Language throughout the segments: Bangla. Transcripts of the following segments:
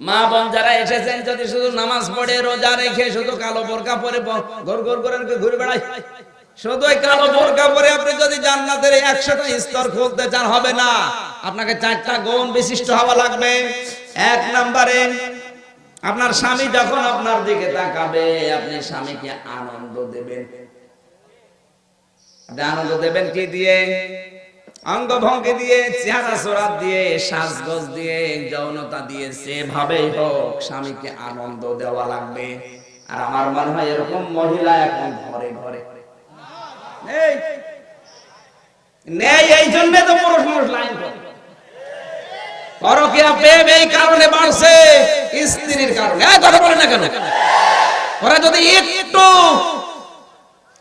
মা বোন যারা এসেছেন, যদি শুধু নামাজ পড়ে রোজা রেখে শুধু কালো বোরকা পরে ঘুর ঘুর করে ঘুরে বেড়ায়, শুধু ওই কালো বোরকা পরে আপনি যদি জান্নাতের 100টা স্তর খুলতে চান, হবে না। আপনাকে 4টা গুণ বিশিষ্ট হওয়া লাগবে। 1 নম্বরে, আপনার স্বামী যখন আপনার দিকে তাকাবে, আপনি স্বামীকে আনন্দ দেবেন। আপনি আনন্দ দেবেন কি দিয়ে? অঙ্গভঙ্গি দিয়ে, চেহারা সুরাত দিয়ে, সাজগোজ দিয়ে, যৌনতা দিয়ে, যেভাবেই হোক স্বামীকে আনন্দ দেওয়া লাগবে। আর আমার মনে হয় এরকম মহিলা এখন ঘরে ঘরে নেই। এই জন্য তো পুরুষ মানুষ লাইন করে। পরকীয়া প্রেম এই কারণে বাড়ছে, স্ত্রীর কারণে। কথা বলে না কেন? ওরা যদি একটু,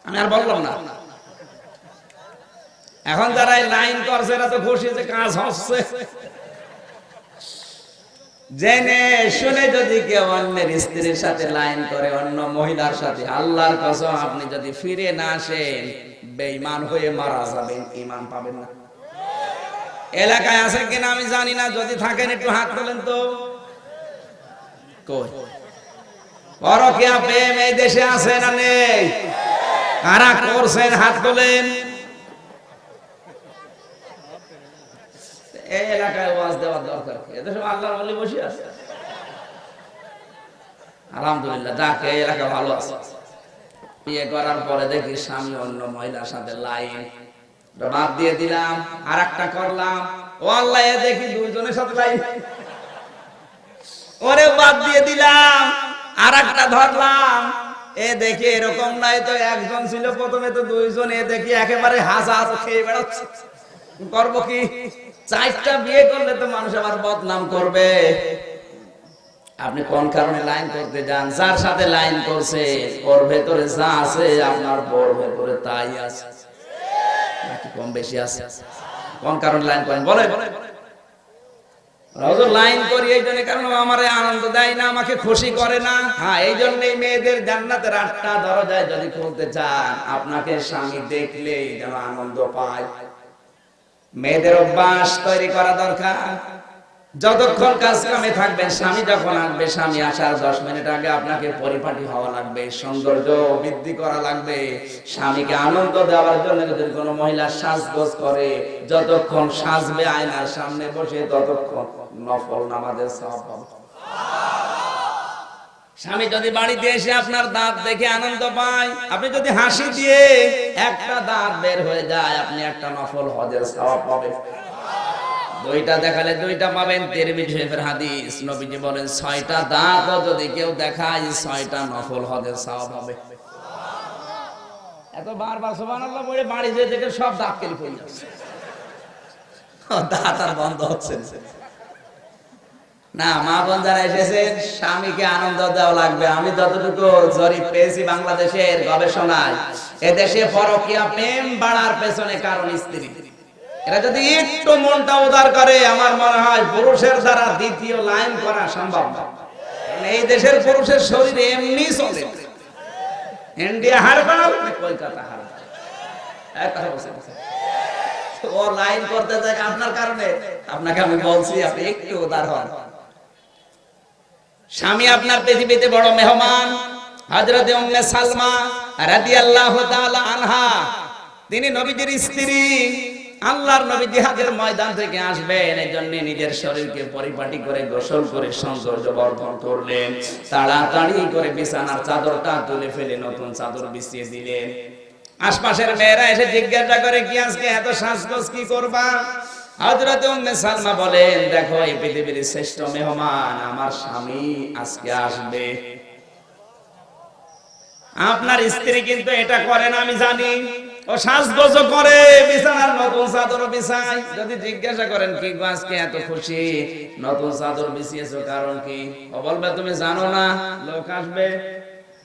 আমি আর বললাম না, এখন যারা লাইন করছে এরা তো খুশি যে কাজ হচ্ছে। জেনে শুনে যদি কেউ অন্যের স্ত্রীর সাথে লাইন করে, অন্য মহিলার সাথে, আল্লাহর কসম আপনি যদি ফিরে না আসেন, বেঈমান হয়ে মারা যাবেন, ঈমান পাবেন না। এলাকায় আছে কিনা আমি জানি না, যদি থাকেন একটু হাত তোলেন তো। কই পরকীয়া প্রেম এই দেশে আছে না নেই? কারা করছেন হাত তোলেন। এই এলাকায় ওয়াজ দেওয়ার দরকার কি? এদেশে আল্লাহর ওলি বসে আছে, আলহামদুলিল্লাহ। যাক, এই এলাকা ভালো আছে। বিয়ে করার পরে দেখি স্বামী অন্য মহিলার সাথে লাইন, বাদ দিয়ে দিলাম, আর একটা করলাম, ও আল্লাহ, দেখি দুইজনের সাথে লাইন, ওরে বাদ দিয়ে দিলাম, আর একটা ধরলাম, এ দেখি এরকম নাই তো একজন ছিল প্রথমে, তো দুইজন, এ দেখি একেবারে হাজার খেয়ে বেড়াচ্ছে। করবো কি? 4টা বিয়ে করলে তো মানুষ আবার বদনাম করবে। আপনি কোন কারণে লাইন করতে যান? যার সাথে লাইন করছে ওর ভেতরে যা আছে আপনার বড় ভেতরে তাই আছে, নাকি কম বেশি আছে? কোন কারণে লাইন করেন বলে? লাইন করি এই জন্য কারণ আমার আনন্দ দেয় না, আমাকে খুশি করে না। হ্যাঁ, এই জন্যই মেয়েদের জান্নাতের 8টা দরজায় যদি খুলতে চান, আপনাকে স্বামী দেখলেই যেন আনন্দ পায়। মেয়েদের অভ্যাস তৈরি করা দরকার। যতক্ষণ কাজ কামে থাকবেন, স্বামী যখন আসবে, স্বামী আসার 10 মিনিট আগে আপনাকে পরিপাটি হওয়া লাগবে, সৌন্দর্য বৃদ্ধি করা লাগবে। স্বামীকে আনন্দ দেওয়ার জন্য যদি কোনো মহিলা সাজগোজ করে, যতক্ষণ সাজবে আয়নার সামনে বসে, ততক্ষণ নফল নামাজের সওয়াব পাবে। স্বামী যদি বাড়িতে এসে আপনার দাঁত দেখে আনন্দ পায়, আপনি যদি হাসি দিয়ে একটা দাঁত বের হয়ে যায়, আপনি একটা নফল হজের সওয়াব পাবেন। 2টা দেখালে 2টা পাবেন। তিরমিজি শরীফের হাদিস, নবীজি বলেন 6টা দাঁতও যদি কেউ দেখায়, 6টা নফল হজের সওয়াব হবে। এত বারবার সুবহানাল্লাহ বলে বাড়ি যেতে দেখে সব দাঁত কেটে পড়ে যাচ্ছে, দাঁত আর বন্ধ হচ্ছে না। মা বোন যারা এসেছেন, স্বামীকে আনন্দ দেওয়া লাগবে। আমি যতটুকু জরিপ পেয়েছি বাংলাদেশের গবেষণায়, এদেশে পরকীয়া প্রেম বাড়ার পেছনে কারণ স্ত্রী। এরা যদি একটু মনটা উদার করে, আমার মনে হয় পুরুষের দ্বারা দ্বিতীয় লাইন করা সম্ভব না। এই দেশের পুরুষের শরীর এমনি চলে, ইন্ডিয়া হারবাল, কলকাতা হারবাল, ও লাইন করতে যায় আপনার কারণে। আপনাকে আমি বলছি, আপনি একটু উদার হন। স্বামী আপনার পৃথিবীতে বড় মেহমান। হযরত উম্মে সালমা রাদিয়াল্লাহু তাআলা আনহা, তিনি নবীজির স্ত্রী। আল্লাহর নবী জিহাদের ময়দান থেকে আসবেন, এজন্য নিজের শরীরকে পরিপাটি করে গোসল করে সৌন্দর্য বর্ধন করলেন। তাড়াতাড়ি করে বিছানার চাদরটা তুলে ফেলে নতুন চাদর বিছিয়ে দিলেন। আশপাশের মেয়েরা এসে জিজ্ঞাসা করে, কি আজকে এত সাজগোজ কি করবা? হযরত উম্মে সালমা বলেন, দেখো, এই পৃথিবীর শ্রেষ্ঠ মেহমান আমার স্বামী আজকে আসবে। আপনার স্ত্রী কিন্তু এটা করে না, আমি জানি। ও সাজগোজ করে, বিছানার নতুন চাদর বিছায়। যদি জিজ্ঞাসা করেন, কি গো আজকে এত খুশি, নতুন চাদর বিছিয়েছো, কারণ কি? ও বলবে, তুমি জানো না লোক আসবে।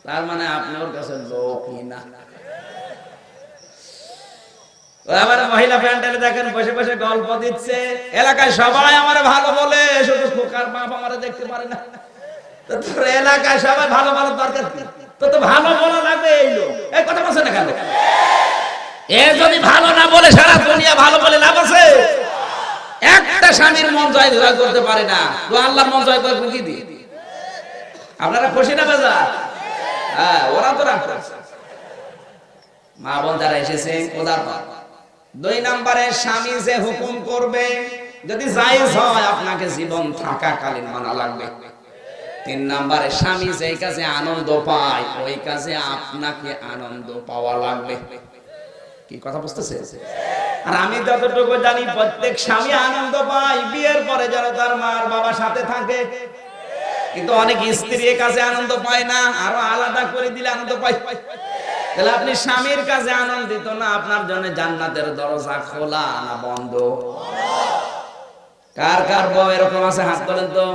তার মানে আপনি ওর কাছে লোকই না। আবার মহিলা প্যান্ডেলে দেখেন বসে বসে গল্প দিচ্ছে, এলাকায় সবাই আমার ভালো বলে, শুধু খোকার বাপ আমারে দেখতে পারে না। তো তোর এলাকায় সবাই ভালো ভালো দরকার, তো ভালো বলা লাগবে। এই লোক এই কথা বলছে না কেন? এ যদি ভালো না বলে সারা দুনিয়া ভালো বলে লাভ আছে? একটা স্বামীর মন জয় করতে পারে না, তো আল্লাহর মন জয় করবে কি দিয়ে? আপনারা খুশি না বাজা? হ্যাঁ, ওরা তো রাখবে। মা বোন যারা এসেছে ওদার পর 2 নম্বরে স্বামী যে হুকুম করবে যদি জায়েজ হয় আপনাকে জীবন থাকাকালীন মানা লাগবে। 3 নম্বরে স্বামী যেই কাজে আনন্দ পায় ওই কাজে আপনাকে আনন্দ পাওয়া লাগবে। কি কথা বুঝতেছে? আর আমি যতটুকু জানি প্রত্যেক স্বামী আনন্দ পায় বিয়ের পরে যেন তার মা আর বাবার সাথে থাকে, কিন্তু অনেক স্ত্রী এই কাজে আনন্দ পায় না, আরো আলাদা করে দিলে আনন্দ পায়। তাহলে আপনি স্বামীর কাজে আনন্দিত না, আপনার জন্য জান্নাতের দরজা খোলা না বন্ধ? কার কার বউ এরকম আছে হাত তোলেন তো,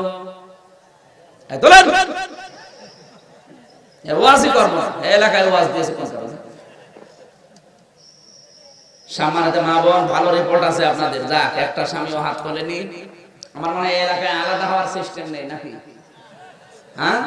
তোলেন। ওয়াজই করব, এলাকায় ওয়াজ দিয়েছে কোন কারণে? সামান্যতে মা বোন ভালো রিপোর্ট আছে আপনাদের, যাক একটা স্বামীও হাত তোলেনি। আমার মনে হয় এলাকায় আলাদা হওয়ার সিস্টেম নেই নাকি? হ্যাঁ,